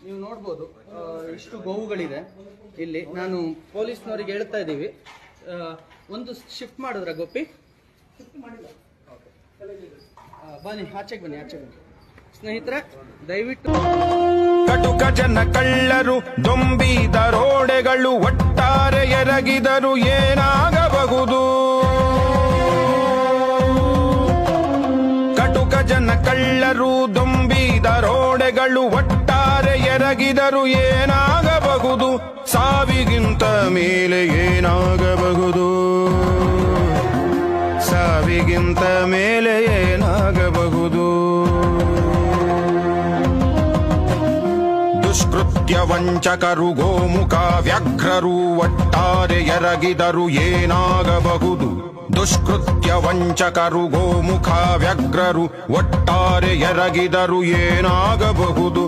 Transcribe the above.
ನೀವು ನೋಡ್ಬೋದು ಇಷ್ಟು ಗೋವುಗಳಿದೆ ಇಲ್ಲಿ. ನಾನು ಪೊಲೀಸ್ನವರಿಗೆ ಹೇಳ್ತಾ ಇದ್ದೀವಿ, ಒಂದು ಶಿಫ್ಟ್ ಮಾಡಿದ್ರ ಗೋಪಿ? ಬನ್ನಿ, ಆಚೆಗೆ ಬನ್ನಿ, ಆಚೆಗೆ ಬನ್ನಿ ಸ್ನೇಹಿತರೆ, ದಯವಿಟ್ಟು. ಕಟುಕ ಜನ ಕಳ್ಳರು, ದೊಂಬಿ ದರೋಡೆಗಳು ಒಟ್ಟಾರೆ ಎರಗಿದರು ಏನಾಗಬಹುದು? ಕಟುಕ ಜನ ಕಳ್ಳರು, ದೊಂಬಿ ದರೋಡೆಗಳು ಒಟ್ಟಾರೆ ಎರಗಿದರು ಏನಾಗಬಹುದು? ಸಾವಿಗಿಂತ ಮೇಲೆ ಏನಾಗಬಹುದು? ಸಾವಿಗಿಂತ ಮೇಲೆ ಏನಾಗಬಹುದು? ದುಷ್ಕೃತ್ಯ ವಂಚಕರು, ಗೋಮುಖ ವ್ಯಗ್ರರು ಒಟ್ಟಾರೆ ಎರಗಿದರು ಏನಾಗಬಹುದು? ದುಷ್ಕೃತ್ಯ ವಂಚಕರು, ಗೋಮುಖ ವ್ಯಗ್ರರು ಒಟ್ಟಾರೆ ಎರಗಿದರು ಏನಾಗಬಹುದು?